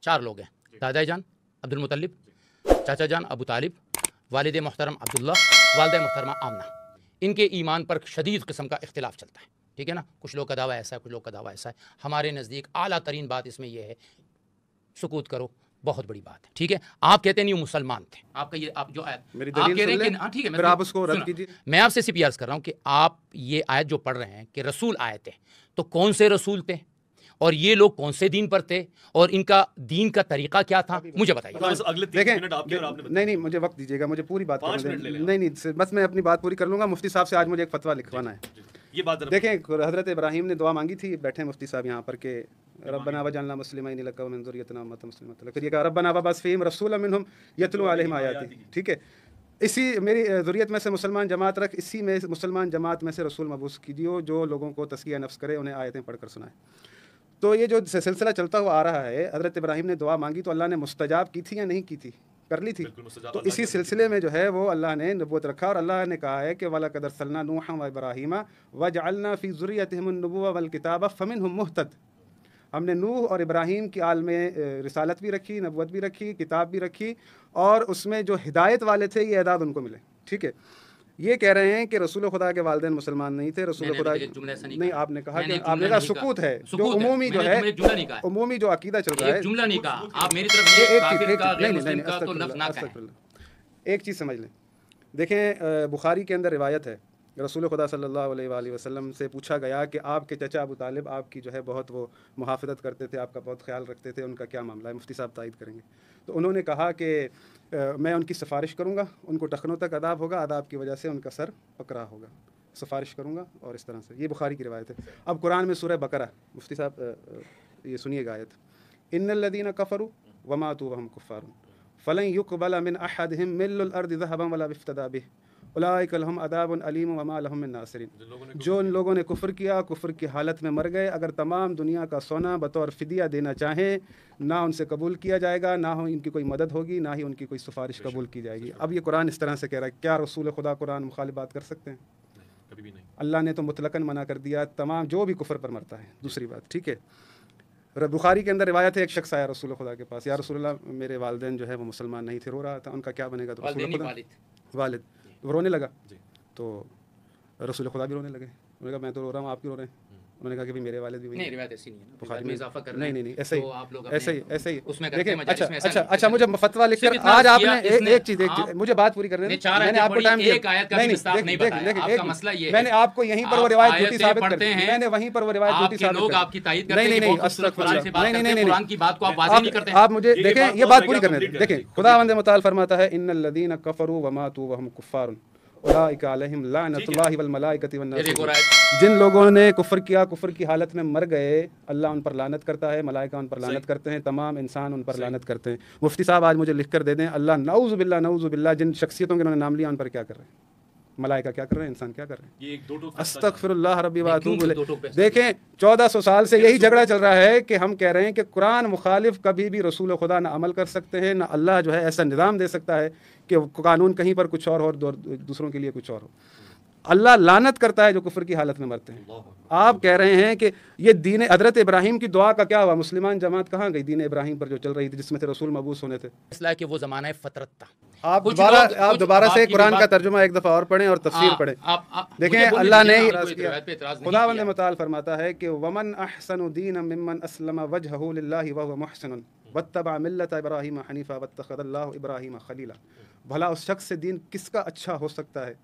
4 लोग हैं, दादा जान अब्दुल मुत्तलिब, चाचा जान अबू तालिब, वालिद मोहतरम अब्दुल्ला, वालिदा मोहतरमा आमना। इनके ईमान पर शदीद किस्म का इख्तिलाफ चलता है, ठीक है ना। कुछ लोग का दावा ऐसा है, कुछ लोग का दावा ऐसा है। हमारे नज़दीक आला तरीन बात इसमें यह है, सुकूत करो, बहुत बड़ी बात है, ठीक है। आप कहते नहीं वो मुसलमान थे, आपका ये आप जो आयत मेरी आप दलील कह रहे सुन हैं लें, कि ठीक है, फिर आप उसको रद्द कीजिए। मैं आपसे सिर्फ अर्ज कर रहा हूँ कि आप ये आयत जो पढ़ रहे हैं कि रसूल आए थे, तो कौन से रसूल थे और ये लोग कौन से दीन पर थे और इनका दीन का तरीका क्या था, मुझे बताइए। अगले 30 मिनट आपके और आपने नहीं, मुझे वक्त दीजिएगा, मुझे पूरी बात करने दें। नहीं, बस मैं अपनी बात पूरी कर लूँगा। मुफ्ती साहब से आज मुझे एक फतवा लिखवाना है। ये बात देखें, हज़रत इब्राहीम ने दुआ मांगी थी, बैठे हैं मुफ्ती साहब यहाँ पर के रब्बना वजअलना मुस्लिमैन लक व मिन ज़ुर्रिय्यतिना उम्मतन मुस्लिमतन लक। फिर ये कहा रब्बना वबअस फ़ीहिम रसूलन मिनहुम यतलू अलैहिम आयातिक, ठीक है। इसी मेरी ज़ुर्रियत में से मुसलमान जमात रख, इसी में मुसलमान जमात में से रसूल मबूस कीजिए जो लोगों को तस्किया नफ्स करे, उन्हें आयतें पढ़कर सुनाए। तो ये जो सिलसिला चलता हुआ आ रहा है, हज़रत इब्राहीम ने दुआ मांगी तो अल्लाह ने मुस्तजाब की थी या नहीं की थी? कर ली थी। तो इसी सिलसिले में जो है वो अल्लाह ने नबूवत रखा और अल्लाह ने कहा है कि वलक़द अरसलना नूहा व इब्राहीम वजअलना फ़ी ज़ुर्रिय्यतिहिमुन नबुव्वह वल किताब फ़मिनहुम मुहतद। हमने नूह और इब्राहीम की आल में रिसालत भी रखी, नबूवत भी रखी, किताब भी रखी और उसमें जो हिदायत वाले थे ये एदाद उनको मिले, ठीक है। ये कह रहे हैं कि रसूल खुदा के वालिदैन मुसलमान नहीं थे, रसूल खुदा नहीं, आपने कहा कि आपने कहा सुकूत है, जो उमूमी जो है उमूमी जो अकीदा चल रहा है, जुमला नहीं कहा आप मेरी तरफ एक चीज़ समझ लें। देखें, बुखारी के अंदर रिवायत है, रसूल खुदा सल्लल्लाहु अलैहि वसल्लम से पूछा गया कि आपके चचा अबू तालिब आपकी जो है बहुत वो मुहाफ़िज़त करते थे, आपका बहुत ख्याल रखते थे, उनका क्या मामला है? मुफ्ती साहब तायद करेंगे। तो उन्होंने कहा कि मैं उनकी सिफारिश करूँगा, उनको टखनों तक अदाब होगा, अदाब की वजह से उनका सर पकड़ा होगा, सिफारिश करूँगा और इस तरह से। ये बुखारी की रिवायत है। अब कुरान में सूरह बकरा, मुफ्ती साहब ये सुनिएगा आयत, इन्नल्लज़ीना कफ़रू वमातू वहुम कुफ़्फ़ारुन फ़लन युक़बला मिन अहदिहिम मिल्लुल अर्दि ज़हबन वला इफ़्तदा बिहि उलाइका लहुम अज़ाबुन अलीम वमा लहुम मिन नासिरीन। जो इन लोगों ने कुफ्र किया, कुफ्र की हालत में मर गए, अगर तमाम दुनिया का सोना बतौर फ़िदिया देना चाहें, ना उनसे कबूल किया जाएगा, ना हो इनकी कोई मदद होगी, ना ही उनकी कोई सिफारिश कबूल की जाएगी। अब ये कुरान इस तरह से कह रहा है, क्या रसूल खुदा कुरान मुखालिफ बात कर सकते हैं? कभी भी नहीं। अल्लाह ने तो मुतलकन मना कर दिया तमाम जो भी कुफ्र पर मरता है। दूसरी बात, ठीक है, बुखारी के अंदर रिवायत है, एक शख्स आया रसूल खुदा के पास, या रसूलल्लाह मेरे वालिदैन जो है वो मुसलमान नहीं थे, रो रहा था, उनका क्या बनेगा? तो रसूल खुदा वालिद रोने लगा, तो रसूल खुदा भी रोने लगे। उन्होंने कहा मैं तो रो रहा हूँ, आप क्यों रो रहे हैं? उन्होंने कहा कि भाई मेरे वालिद भी नहीं, रिवायत ऐसी नहीं है, बुखारी में इजाफा कर नहीं ऐसे ही उसमें देखिए। अच्छा मुझे फतवा लिखकर आज आपने एक चीज मुझे बात पूरी करने दें। मैंने आपको टाइम दिया, आपका मसला ये है, मैंने आपको यहीं पर वो रिवायत झूठी साबित कर दी, मैंने वहीं पर वो रिवायत झूठी साबित कर दी। आपकी तायद करते हैं, नहीं कुरान की बात को आप वाज़ेह नहीं करते। आप मुझे देखें, ये बात पूरी करने दें। देखें, खुदावंद मुताल फरमाता है, इन्नल लज़ीना कफ़रू वमातू वहुम कुफ़्फ़ारुन उलाइका अलैहिम लानतुल्लाहि वल मलाइकति वन नास। जिन लोगों ने कुफ्र किया, कुफ्र की हालत में मर गए, अल्लाह उन पर लानत करता है, मलाइका उन पर लानत करते हैं, तमाम इंसान उन पर लानत करते हैं। मुफ्ती साहब आज मुझे लिख कर दे दें, अल्लाह नऊज़ु बिल्लाह जिन शख्सियतों के उन्होंने नाम लिया उन पर क्या कर रहे हैं? मलाइका क्या कर रहे हैं? इंसान क्या कर रहे हैं? अस्तगफिरुल्लाह रब्बी व अतूबु इलैह। देखें, 1400 साल से यही झगड़ा चल रहा है कि हम कह रहे हैं कि कुरान मुखालिफ कभी भी रसूल खुदा ना अमल कर सकते हैं, ना अल्लाह जो है ऐसा निज़ाम दे सकता है कि कानून कहीं पर कुछ और हो और दूसरों के लिए कुछ और हो। अल्लाह लानत करता है जो कुफ्र की हालत में मरते हैं। आप कह रहे हैं कि ये दीन हज़रत इब्राहीम की दुआ का क्या हुआ? मुसलमान जमात कहाँ गई दीन इब्राहीम पर जो चल रही थी, जिसमें से रसूल मबूस होने थे? इसलिए कि वो ज़माना फ़तरत था। आप दोबारा से कुरान का तर्जुमा एक दफ़ा और पढ़ें और तफसीर पढ़ें। देखें, अल्लाह ने खुदावंद मुताल फरमाता है कि वमन अहसनु दीनम मिम्मन अस्लमा वजहहु लिल्लाहि व हुवा मुहसिनुन वत्तबा मिल्लत इब्राहीम हनीफा वत्तखज़ल्लाहु इब्राहीम खलीला। भला उस शख्स से दीन किसका अच्छा हो सकता है?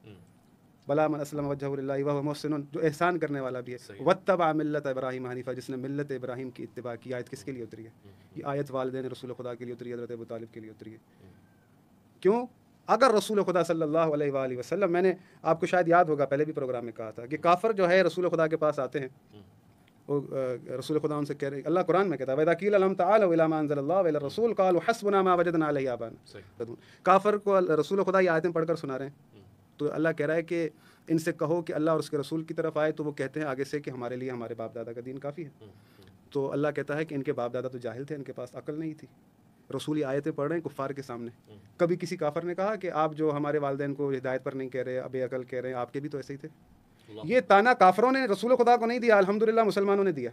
भला मन अस्लम वजहहु लिल्लाहि व हुवा मुहसिनुन, जो एहसान करने वाला भी है। वत्तबा मिल्लत इब्राहीम हनीफा, जिसने मिल्लत इब्राहीम की इत्तिबा की। आयत किसके लिए उतरी है? ये आयत वालिदैन रसूल खुदा के लिए उतरी है, हज़रत अबू तालिब के लिए उतरी है। क्यों? अगर रसूल खुदा सल्लल्लाहु अलैहि वसल्लम, मैंने आपको शायद याद होगा पहले भी प्रोग्राम में कहा था कि काफिर जो है रसूल खुदा के पास आते हैं, वो रसूल खुदा उनसे कह रहे, अल्लाह कुरान में कहता है वइज़ा क़ील लहुम तआलू इला मा अनज़लल्लाहु व इला रसूल क़ालू हस्बुना मा वजदना अलैहि आबाना। काफिर को रसूल खुदा ये आयतें पढ़कर सुना रहे हैं, तो अल्लाह कह रहा है कि इनसे कहो कि अल्लाह और उसके रसूल की तरफ आए, तो वो कहते हैं आगे से कि हमारे लिए हमारे बाप दादा का दीन काफ़ी है। तो अल्लाह कहता है कि इनके बाप दादा तो जाहिल थे, इनके पास अक्ल नहीं थी। रसूल ये आयतें पढ़ रहे हैं कुफ़ार के सामने। कभी किसी काफिर ने कहा कि आप जो हमारे वालिदैन को हिदायत पर नहीं कह रहे, अब अकल कह रहे हैं, आपके भी तो ऐसे ही थे? ये ताना काफिरों ने रसूल खुदा को नहीं दिया, अल्हम्दुलिल्लाह मुसलमानों ने दिया।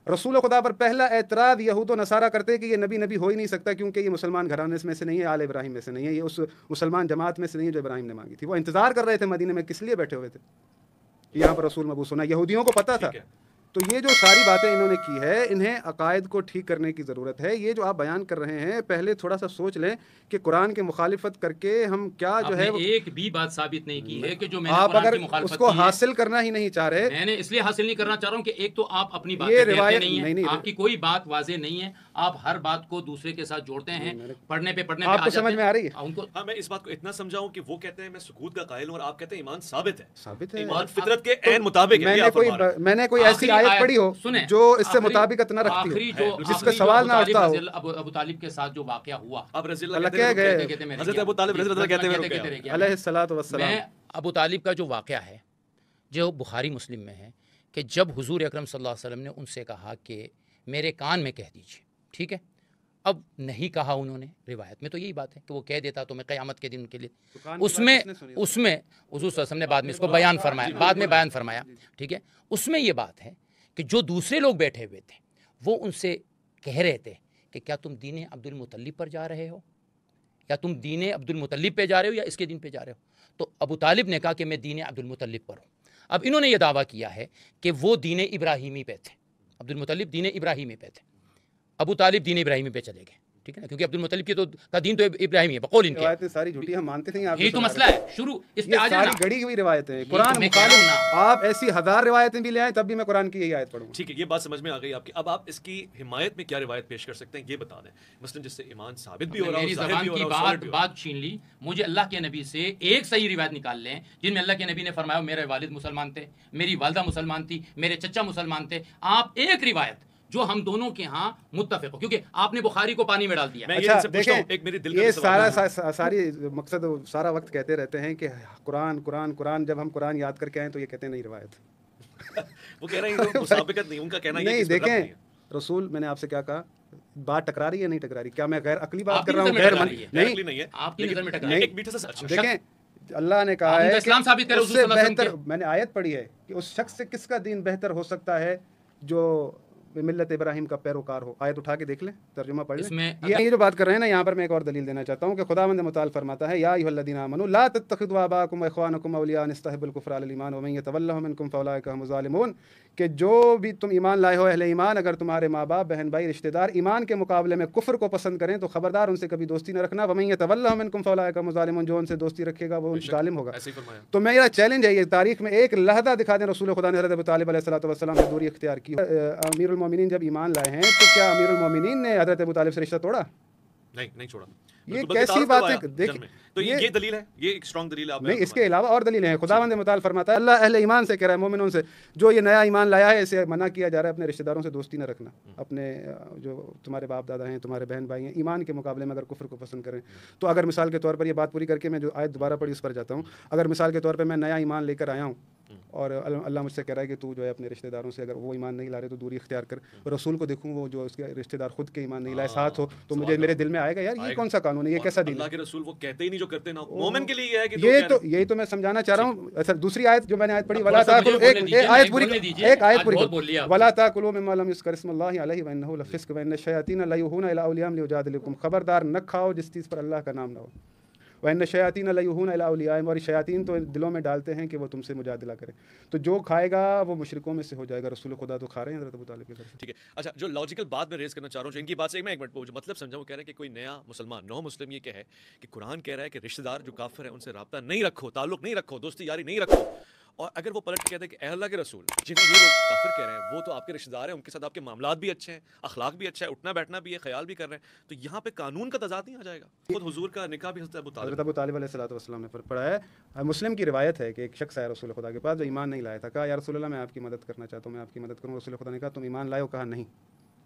रसूल खुदा पर पहला एतराज़ यहूद व नसारा करते कि ये नबी हो ही नहीं सकता, क्योंकि ये मुसलमान घराने में से नहीं है, आल इब्राहिम में से नहीं है, ये उस मुसलमान जमात में से नहीं है जो इब्राहिम ने मांगी थी। वो इंतज़ार कर रहे थे मदीने में, किस लिए बैठे हुए थे कि यहाँ पर रसूल मबूस होना। यहूदियों को पता था। तो ये जो सारी बातें इन्होंने की है, इन्हें अकायद को ठीक करने की ज़रूरत है। ये जो आप बयान कर रहे हैं, पहले थोड़ा सा सोच लें कि कुरान की मुखालिफत करके हम क्या जो है एक भी बात साबित नहीं की है कि जो मैंने आप कुरान अगर की मुखालिफत उसको की है, हासिल करना ही नहीं चाह रहे। मैंने इसलिए हासिल नहीं करना चाह रहा हूँ कि एक तो आप अपनी बात ये कहते रिवायत नहीं है, आपकी कोई बात वाजे नहीं है, आप हर बात को दूसरे के साथ जोड़ते हैं, पढ़ने पे आपको समझ में आ रही है उनको। हाँ, मैं इस बात को इतना समझाऊं कि वो कहते हैं मैं सुकूत का कायल हूं और आप कहते हैं ईमान साबित है। साबित है, ईमान फितरत के ऐन मुताबिक है। मैंने कोई ऐसी आयत पढ़ी हो जो इससे मुताबिकत न रखती हो, जिसका सवाल ना उठता हो। अबू तालिब के साथ जो वाकया हुआ, अब रज़ी अल्लाह क्या गए हज़रत अबू तालिब रज़ी अल्लाह कहते हैं अलैहिस्सलातु वस्सलाम। मैं अबू तालिब का जो वाकया है जो बुखारी मुस्लिम में है कि जब हुजूर अकरम सल्लल्लाहु अलैहि वसल्लम ने उनसे कहा कि मेरे कान में कह दीजिए, ठीक है, अब नहीं कहा उन्होंने, रिवायत में तो यही बात है कि वो कह देता तो मैं क़यामत के दिन उनके लिए, उसमें हुजूर सल्लल्लाहु अलैहि वसल्लम ने बाद में इसको बयान फरमाया, ठीक है। उसमें ये बात है कि जो दूसरे लोग बैठे हुए थे वो उनसे कह रहे थे कि क्या तुम दीन अब्दुल मुत्तलिब पर जा रहे हो, या तुम दीन अब्दुल मुत्तलिब पे जा रहे हो या इसके दिन पे जा रहे हो। तो अबू तालिब ने कहा कि मैं दीन अब्दुल मुत्तलिब पर हूँ। अब इन्होंने ये दावा किया है कि वो दीन इब्राहिमी पे थे, अब्दुल मुत्तलिब दीन इब्राहिमी पे थे, अबू तालिब दीन इब्राहिमी पे चले गए, ठीक है ना, क्योंकि अब्दुल मुत्तलिब की तो का दीन तो इब्राहिमी है, बकौल इनके। रिवायतें सारी झूठी हम मानते नहीं, आप यही तो मसला है। शुरू इस पे आ जाना, सारी गड़ी हुई रिवायतें हैं, कुरान तो मैं मुखालिफ। कह रहा हूं आप ऐसी 1000 रिवायतें भी ले आए तब भी मैं कुरान की यही आयत पढ़ूंगा। ठीक है, ये बात समझ में आ गई आपकी। अब आप इसकी हिमायत में क्या रिवायत पेश कर सकते हैं ये बता दें, मसलन जिससे ईमान साबित भी हो रहा है, मेरी ज़बान की बात छीन ली। मुझे अल्लाह के नबी से एक सही रिवायत निकाल लें जिनमें अल्लाह के नबी ने फरमाया मेरे वालिद मुसलमान थे, मेरी वालदा मुसलमान थी, मेरे चचा मुसलमान थे। आप एक रिवायत जो हम दोनों के यहाँ मुत्तफिक हो, क्योंकि आपने बुखारी को पानी में डाल दिया। अच्छा देखें, एक मेरे दिल का ये सारी मकसद सारा वक्त कहते रहते हैं कि कुरान कुरान कुरान, जब हम कुरान याद करके आए तो ये कहते नहीं रिवायत वो कह रहे हैं मुसाबिकत नहीं, उनका कहना नहीं। देखें रसूल, मैंने आपसे क्या कहा, बात टकरा रही है नहीं टकरा रही, क्या मैं गैर अकली बात कर रहा हूँ? गैर नहीं है, आपकी नज़र में टकरा रही है। एक मीठा सा देखें, अल्लाह ने कहा है कि उससे बेहतर, मैंने आयत पढ़ी है कि उस शख्स से किसका दीन बेहतर हो सकता है जो मिल्लत इब्राहिम का पैरोकार हो। आयत उठा के देख लें, तर्जुमा पढ़ लें। ये जो बात कर रहे हैं ना, यहाँ पर मैं एक और दलील देना चाहता हूँ कि खुदावंद मुताल फरमाता है या अय्युहल्लज़ीना आमनू ला तत्तखिज़ू आबाअकुम व इख़वानकुम औलिया अन यस्तहिब्बुल कुफ़्र अलल ईमान व मन यतवल्लहुम मिनकुम फ़उलाइका हुमुज़ ज़ालिमून, कि जो भी तुम ईमान लाए हो अहले ईमान, अगर तुम्हारे माँ बाप, बहन भाई, रिश्तेदार ईमान के मुकाबले में कुफ्र को पसंद करें तो खबरदार उनसे कभी दोस्ती न रखना। व मन यतवल्लहुम मिनकुम फ़उलाइका हुमुज़ ज़ालिमून, जो उनसे दोस्ती रखेगा वो ज़ालिम होगा। तो मेरा चैलेंज है, ये तारीख में एक लहदा दिखा दें रसूल खुदा ने हज़रत अबू तालिब अलैहिस्सलातु वस्सलाम से दूरी इख्तियार की। अमीरुल मोमिनीन जब ईमान लाए हैं तो क्या अमीरुल मोमिनीन ने हज़रत अबू तालिब से रिश्ता तोड़ा? नहीं छोड़ा। ये कैसी बात है? देखिए, तो ये दलील है, ये एक स्ट्रांग दलील है। नहीं, इसके अलावा और दलीलें हैं। खुदावंद मुताल फरमाता है, अल्लाह अहले ईमान से कह रहा है, मोमिनों से, जो ये नया ईमान लाया है इसे मना किया जा रहा है अपने रिश्तेदारों से दोस्ती न रखना। अपने जो तुम्हारे बाप दादा हैं, तुम्हारे बहन भाई हैं, ईमान के मुकाबले में अगर कुफ्र को पसंद करें तो, अगर मिसाल के तौर पर, ये बात पूरी करके मैं जो आयत दोबारा पढ़ी उस पर जाता हूँ, अगर मिसाल के तौर पर मैं नया ईमान लेकर आया हूँ और अल्लाह मुझसे कह रहा है कि तू जो है अपने रिश्तेदारों से, अगर वो ईमान नहीं ला रहे तो दूरी इख्तियार कर, और रसूल को देखूँ वो जो उसके रिश्तेदार खुद के ईमान नहीं लाए साथ हो, तो मुझे मेरे दिल में आएगा यार ये कौन सा कानून है, ये कैसा दीन है? रसूल वो कहते ही नहीं जो करते ना, मोमिन के लिए है कि यही तो मैं समझाना चाह रहा हूँ। अच्छा, दूसरी आयत जो मैंने आयत पढ़ी, वला ताकुलू, एक आयत पूरी, वला ताकुलू मिम्मा लम युज़कर इस्मुल्लाहि अलैहि व इन्नहु लफ़िस्क़ व इन्न शयातीन ला यूहूना इला औलियाहिम लियुजादिलुकुम, खबरदार न खाओ जिस चीज़ पर अल्लाह का नाम ना हो। व इन्न शयातीन ला यूहूना इला औलियाहिम, और शयातीन तो दिलों में डालते हैं कि वो तुमसे मुजादिला करें। तो जो खाएगा वो मुशरिकों में से हो जाएगा। रसूल खुदा तो खा रहे हैं हज़रत अबू तालिब की तरफ से। ठीक है। अच्छा, जो लॉजिकल बात मैं रेज करना चाह रहा हूँ, जो इनकी बात से मैं एक मिनट जो मतलब समझाऊँ, कह रहे हैं कि कोई नया मुसलमान, नौ मुस्लिम ये कहे कि कुरान कह रहा है कि रिश्तेदार जो काफिर है उनसे रब्ता नहीं रखो, ताल्लुक नहीं रखो, दोस्ती यारी नहीं रखो, और अगर वो पलट के कहते हैं कि अल्लाह के रसूल जिन्हें ये लोग काफिर कह रहे हैं वो तो आपके रिश्तेदार हैं, उनके साथ आपके मामलात भी अच्छे हैं, अखलाक भी अच्छा है, उठना बैठना भी है, ख्याल भी कर रहे हैं, तो यहाँ पे कानून का तजाद नहीं आ जाएगा? खुद हुजूर का निकाह भी हज़रत अबू तालिब अलैहिस्सलातु वस्सलाम ने पढ़ा है। मुस्लिम की रिवायत है कि एक शख्स आया रसूल खुदा के पास जो ईमान नहीं लाया था। कहा या रसूल अल्लाह, मैं आपकी मदद करना चाहता हूँ, मैं आपकी मदद करूँ। रसूल खुदा ने कहा तुम ईमान लाए हो? कहा नहीं।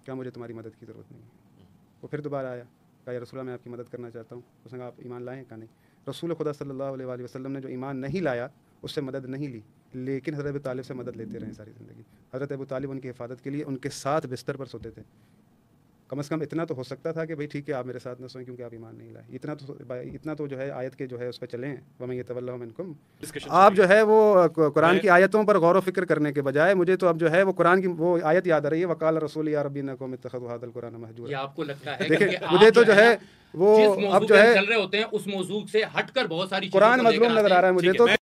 क्या मुझे तुम्हारी मदद की ज़रूरत नहीं है। वो फिर दोबारा आया, कहा या रसूल अल्लाह, मैं आपकी मदद करना चाहता हूँ। उसने कहा आप ईमान लाए हैं? कहा नहीं। रसूल खुदा सल्लल्लाहु अलैहि वसल्लम ने जो ईमान नहीं लाया उससे मदद नहीं ली, लेकिन हज़रत अबू तालिब से मदद लेते रहे सारी ज़िंदगी। हज़रत अबू तालिब उनकी हिफाजत के लिए उनके साथ बिस्तर पर सोते थे। कम से कम इतना तो हो सकता था कि भाई ठीक है आप मेरे साथ न सोएं क्योंकि आप ईमान नहीं लाए। इतना तो जो है आयत के जो है उस पर चलें, वमन यतवल्लहु मिनकुम। आप जो है वो कुरान की आयतों पर गौर व फिक्र करने के बजाय मुझे तो अब जो है वो कुरान की वो आयत याद आ रही है, वकाल रसूल या रब्बी इन्नकुम इत्तखज़ू हाज़ल कुरान महजूरा। ये आपको लगता है देखिए कि मुझे आप तो जो है वो जिस मौजू अब जो पे है चल रहे होते हैं उस मौजू से हटकर बहुत सारी कुरान चीजों को लेकर मजलूम आते नजर आ हैं। रहा है मुझे ठीक है, तो।